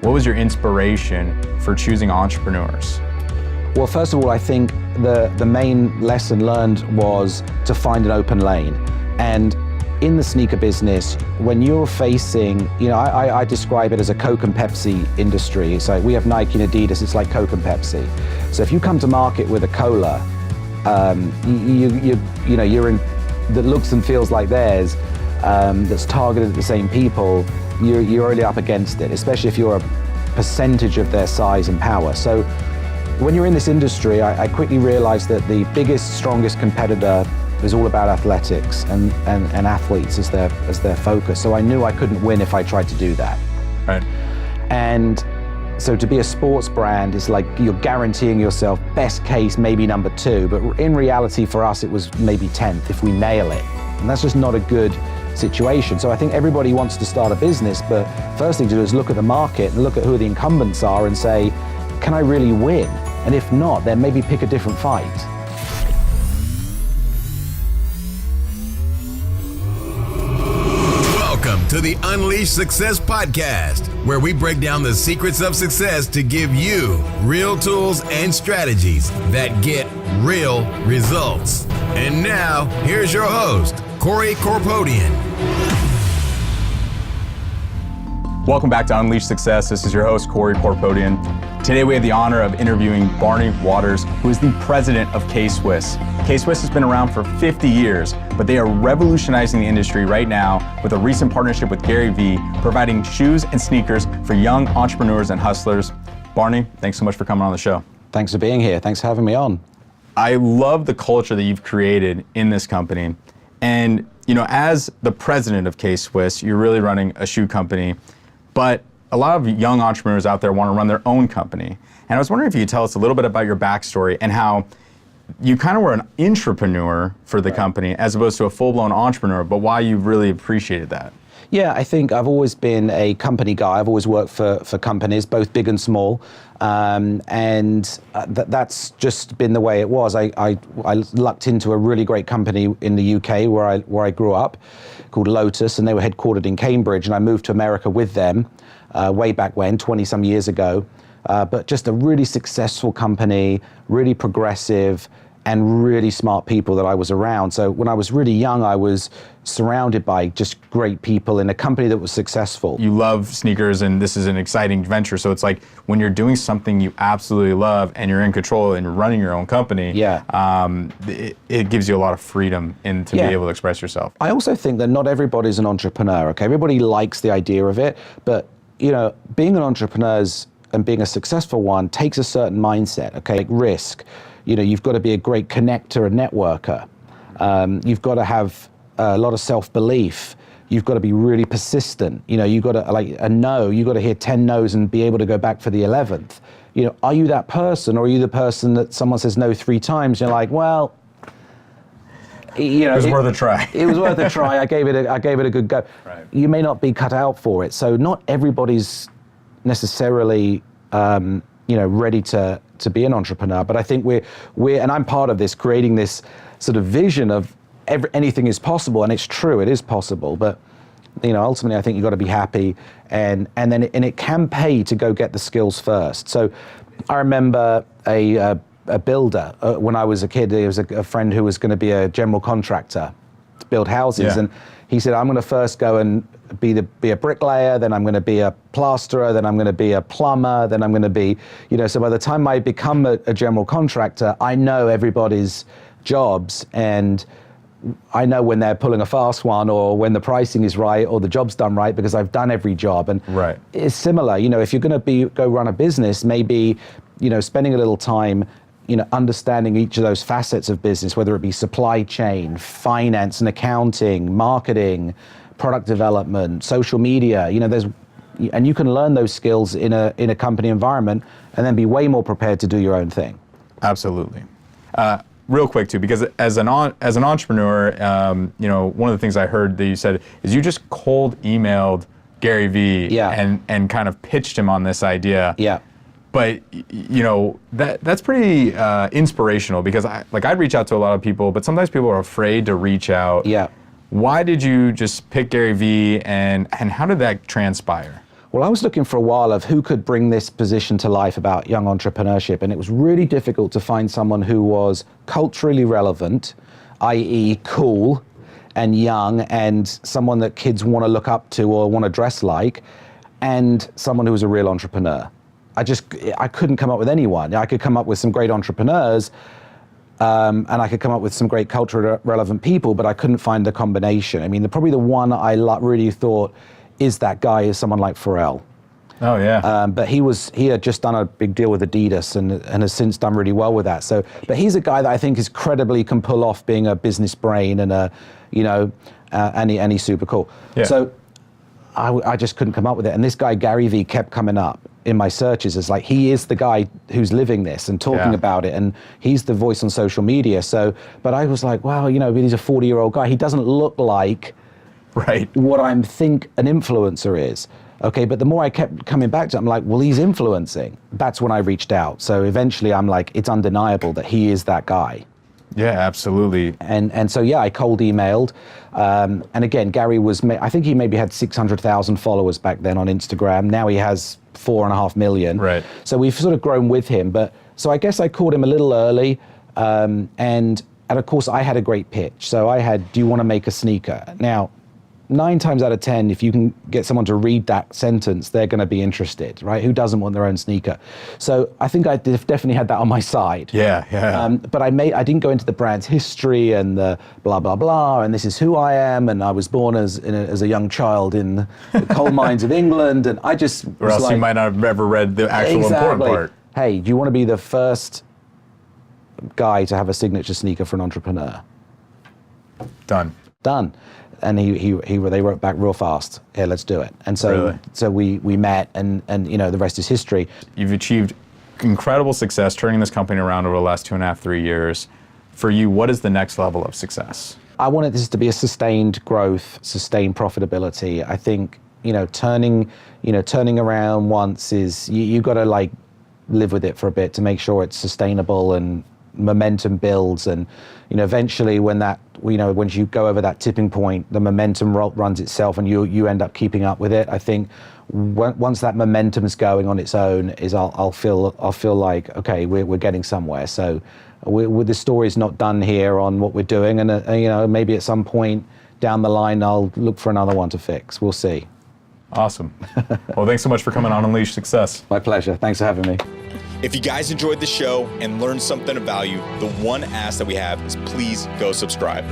what was your inspiration for choosing entrepreneurs? Well, first of all, I think the main lesson learned was to find an open lane. And in the sneaker business, when you're facing, I describe it as a Coke and Pepsi industry. So we have Nike and Adidas, it's like Coke and Pepsi. So if you come to market with a cola, you're in, that looks and feels like theirs, that's targeted at the same people, you're already up against it, especially if you're a percentage of their size and power. So when you're in this industry, I quickly realized that the biggest, strongest competitor is all about athletics and athletes as their focus. So I knew I couldn't win if I tried to do that. Right. And so to be a sports brand is like you're guaranteeing yourself best case, maybe number 2, but in reality for us, it was maybe 10th if we nail it. And that's just not a good situation. So I think everybody wants to start a business, but first thing to do is look at the market and look at who the incumbents are and say, can I really win? And if not, then maybe pick a different fight. Welcome to the Unleash Success Podcast, where we break down the secrets of success to give you real tools and strategies that get real results. And now, here's your host, Corey Corpodian. Welcome back to Unleash Success. This is your host, Corey Corpodian. Today we have the honor of interviewing Barney Waters, who is the president of K-Swiss. K-Swiss has been around for 50 years, but they are revolutionizing the industry right now with a recent partnership with GaryVee, providing shoes and sneakers for young entrepreneurs and hustlers. Barney, thanks so much for coming on the show. Thanks for being here. Thanks for having me on. I love the culture that you've created in this company. And, as the president of K-Swiss, you're really running a shoe company, but a lot of young entrepreneurs out there want to run their own company. And I was wondering if you could tell us a little bit about your backstory and how you kind of were an intrapreneur for the company as opposed to a full-blown entrepreneur, but why you really appreciated that. Yeah, I think I've always been a company guy. I've always worked for companies, both big and small. That's just been the way it was. I lucked into a really great company in the UK where I grew up called Lotus, and they were headquartered in Cambridge, and I moved to America with them way back when, 20 some years ago. But just a really successful company, really progressive, and really smart people that I was around. So when I was really young, I was surrounded by just great people in a company that was successful. You love sneakers and this is an exciting venture. So it's like when you're doing something you absolutely love and you're in control and you're running your own company, it gives you a lot of freedom to be able to express yourself. I also think that not everybody's an entrepreneur, okay? Everybody likes the idea of it, but being an entrepreneur and being a successful one takes a certain mindset, okay? Like risk. You've got to be a great connector and networker. You've got to have a lot of self-belief. You've got to be really persistent. You've got to you've got to hear 10 no's and be able to go back for the 11th. Are you that person, or are you the person that someone says no 3 times? You're like, well, it was worth a try. It was worth a try. I gave it a good go. Right. You may not be cut out for it. So not everybody's necessarily ready to be an entrepreneur, but I think we're and I'm part of this, creating this sort of vision of anything is possible, and it's true, it is possible, but ultimately I think you've got to be happy, and it can pay to go get the skills first. So I remember a builder when I was a kid. There was a friend who was going to be a general contractor to build houses, and he said, I'm going to first go and be a bricklayer, then I'm going to be a plasterer, then I'm going to be a plumber, then I'm going to be, so by the time I become a general contractor, I know everybody's jobs, and I know when they're pulling a fast one, or when the pricing is right, or the job's done right, because I've done every job. And right. It's similar, if you're going to go run a business, maybe, spending a little time understanding each of those facets of business, whether it be supply chain, finance and accounting, marketing, product development, social media, and you can learn those skills in a company environment and then be way more prepared to do your own thing. Absolutely. Real quick too, because as an entrepreneur, one of the things I heard that you said is you just cold emailed GaryVee and kind of pitched him on this idea. Yeah. But that's pretty inspirational, because I'd reach out to a lot of people, but sometimes people are afraid to reach out. Yeah. Why did you just pick GaryVee, and how did that transpire? Well, I was looking for a while of who could bring this position to life about young entrepreneurship, and it was really difficult to find someone who was culturally relevant, i.e. cool and young, and someone that kids want to look up to or want to dress like, and someone who was a real entrepreneur. I couldn't come up with anyone. I could come up with some great entrepreneurs, and I could come up with some great culturally relevant people, but I couldn't find the combination. I mean, probably the one I really thought is that guy is someone like Pharrell. Oh yeah. But he had just done a big deal with Adidas and has since done really well with that. So, but he's a guy that I think is credibly can pull off being a business brain and and he's super cool. Yeah. So I just couldn't come up with it. And this guy GaryVee kept coming up in my searches as like, he is the guy who's living this and talking about it, and he's the voice on social media. So, but I was like, wow, he's a 40-year-old guy. He doesn't look like what I think an influencer is. Okay, but the more I kept coming back to it, I'm like, well, he's influencing. That's when I reached out. So eventually I'm like, it's undeniable that he is that guy. Yeah, absolutely. And so, I cold emailed. And again, Gary I think he maybe had 600,000 followers back then on Instagram. Now he has 4.5 million. Right. So we've sort of grown with him. But so I guess I called him a little early. And of course I had a great pitch. So I had, do you want to make a sneaker? Now, 9 times out of 10, if you can get someone to read that sentence, they're going to be interested, right? Who doesn't want their own sneaker? So I think I definitely had that on my side. Yeah. But I didn't go into the brand's history and the blah, blah, blah, and this is who I am, and I was born as a young child in the coal mines of England, and I just Or else you might not have ever read the actual important part. Hey, do you want to be the first guy to have a signature sneaker for an entrepreneur? Done. And they wrote back real fast. Yeah, let's do it. And so we met, and the rest is history. You've achieved incredible success turning this company around over the last 2.5, 3 years. For you, what is the next level of success? I wanted this to be a sustained growth, sustained profitability. I think turning around once is you got to like live with it for a bit to make sure it's sustainable and momentum builds, and eventually once you go over that tipping point, the momentum runs itself, and you end up keeping up with it. I think once that momentum's going on its own, I'll feel like, okay, we're getting somewhere. So the story's not done here on what we're doing, and maybe at some point down the line I'll look for another one to fix. We'll see. Awesome. Well, thanks so much for coming on Unleash Success. My pleasure. Thanks for having me. If you guys enjoyed the show and learned something of value, the one ask that we have is please go subscribe.